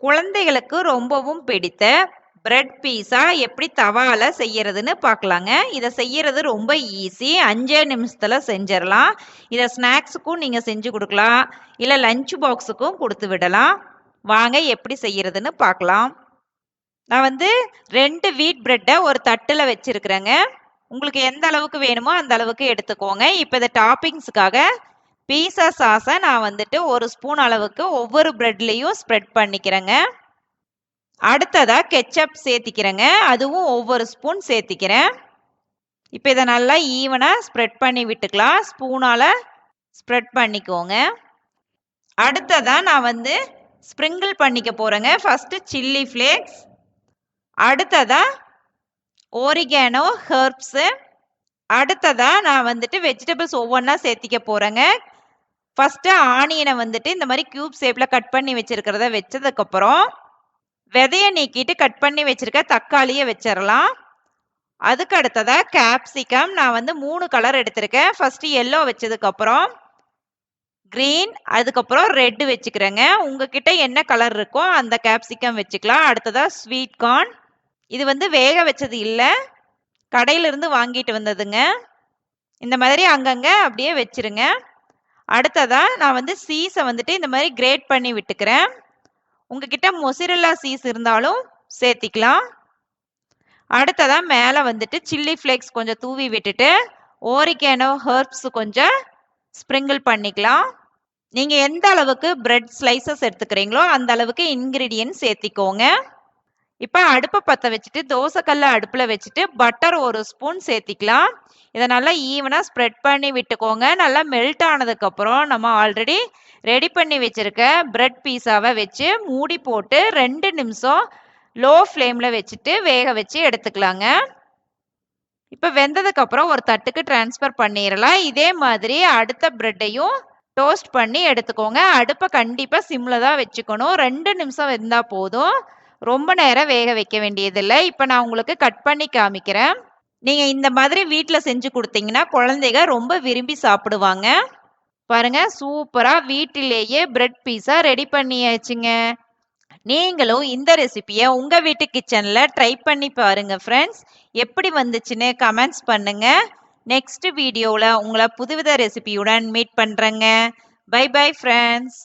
குழந்தைகளுக்கு ரொம்பவும் பிடித்த பிரெட் பீஸா எப்படி தவால செய்யறதுன்னு பார்க்கலாங்க. இதை செய்யறது ரொம்ப ஈஸி. 5 நிமிஷத்துல செஞ்சிடலாம். இதை ஸ்நாக்ஸுக்கும் நீங்க செஞ்சு கொடுக்கலாம், இல்லை லஞ்ச் பாக்ஸுக்கும் கொடுத்து விடலாம். வாங்க எப்படி செய்யறதுன்னு பார்க்கலாம். நான் 2 வீட் பிரெட்டை ஒரு தட்டில் வச்சிருக்கிறேங்க. உங்களுக்கு எந்த அளவுக்கு வேணுமோ அந்த அளவுக்கு எடுத்துக்கோங்க. இப்போ இதை டாப்பிங்ஸுக்காக பீஸா சாஸை நான் 1 ஸ்பூன் அளவுக்கு ஒவ்வொரு பிரெட்லேயும் ஸ்ப்ரெட் பண்ணிக்கிறேங்க. அடுத்ததா கெச்சப் சேர்த்திக்கிறேங்க. அதுவும் ஒவ்வொரு ஸ்பூன் சேர்த்திக்கிறேன். இப்போ இதை நல்லா ஈவனாக ஸ்ப்ரெட் பண்ணி விட்டுக்கலாம். ஸ்பூனால் ஸ்ப்ரெட் பண்ணிக்கோங்க. அடுத்ததா நான் ஸ்ப்ரிங்கிள் பண்ணிக்க போகிறேங்க. ஃபஸ்ட்டு சில்லி ஃப்ளேக்ஸ், அடுத்ததா ஓரிகானோ ஹெர்ப்ஸு, அடுத்ததா நான் வெஜிடபிள்ஸ் ஒவ்வொன்றா சேர்த்திக்க போகிறேங்க. ஃபஸ்ட்டு ஆனியனை இந்த மாதிரி கியூப் ஷேப்பில் கட் பண்ணி வச்சுருக்கிறத வச்சதுக்கப்புறம் விதையை நீக்கிட்டு கட் பண்ணி வச்சுருக்க தக்காளியை வச்சிடலாம். அதுக்கு அடுத்ததாக கேப்சிகம் நான் 3 கலர் எடுத்திருக்கேன். ஃபஸ்ட்டு எல்லோ வச்சதுக்கப்புறம் க்ரீன், அதுக்கப்புறம் ரெட்டு வச்சுக்கிறேங்க. உங்ககிட்ட என்ன கலர் இருக்கோ அந்த கேப்சிகம் வச்சுக்கலாம். அடுத்ததாக ஸ்வீட் கார்ன், இது வேக வச்சது இல்லை, கடையிலிருந்து வாங்கிட்டு வந்ததுங்க. இந்த மாதிரி அங்கங்கே அப்படியே வச்சிருங்க. அடுத்ததாக நான் சீஸை இந்த மாதிரி கிரேட் பண்ணி விட்டுக்கிறேன். உங்ககிட்ட மொசரெல்லா சீஸ் இருந்தாலும் சேர்த்திக்கலாம். அடுத்ததாக மேலே சில்லி ஃப்ளேக்ஸ் கொஞ்சம் தூவி விட்டுட்டு ஓரிகானோ ஹெர்ப்ஸ் கொஞ்சம் ஸ்ப்ரிங்கிள் பண்ணிக்கலாம். நீங்கள் எந்த அளவுக்கு பிரெட் ஸ்லைசஸ் எடுத்துக்கிறீங்களோ அந்த அளவுக்கு இன்க்ரீடியன்ட் சேர்த்திக்கோங்க. இப்போ அடுப்பை பற்ற வச்சுட்டு தோசைக்கல்லை அடுப்பில் வச்சுட்டு பட்டர் 1 ஸ்பூன் சேர்த்திக்கலாம். இதை நல்லா ஈவனாக ஸ்ப்ரெட் பண்ணி விட்டுக்கோங்க. நல்லா மெல்ட் ஆனதுக்கப்புறம் நம்ம ஆல்ரெடி ரெடி பண்ணி வச்சுருக்க பிரெட் பீஸாவை வச்சு மூடி போட்டு 2 நிமிஷம் லோ ஃப்ளேமில் வச்சுட்டு வேக வச்சு எடுத்துக்கலாங்க. இப்போ வெந்ததுக்கப்புறம் ஒரு தட்டுக்கு ட்ரான்ஸ்ஃபர் பண்ணிடலாம். இதே மாதிரி அடுத்த பிரெட்டையும் டோஸ்ட் பண்ணி எடுத்துக்கோங்க. அடுப்பை கண்டிப்பாக சிம்மில் தான் வச்சுக்கணும். 2 நிமிஷம் வெந்தால் போதும், ரொம்ப நேரம் வேக வைக்க வேண்டியதில்லை. இப்போ நான் உங்களுக்கு கட் பண்ணி காமிக்கிறேன். நீங்கள் இந்த மாதிரி வீட்டில் செஞ்சு கொடுத்தீங்கன்னா குழந்தைங்க ரொம்ப விரும்பி சாப்பிடுவாங்க. பாருங்க, சூப்பராக வீட்டிலேயே பிரெட் பீஸா ரெடி பண்ணியாச்சுங்க. நீங்களும் இந்த ரெசிபியை உங்கள் வீட்டு கிச்சனில் ட்ரை பண்ணி பாருங்க ஃப்ரெண்ட்ஸ். எப்படி வந்துச்சுன்னு கமெண்ட்ஸ் பண்ணுங்க. நெக்ஸ்ட் வீடியோவில் உங்களை புதுவித ரெசிபியுடன் மீட் பண்ணுறேங்க. Bye bye friends.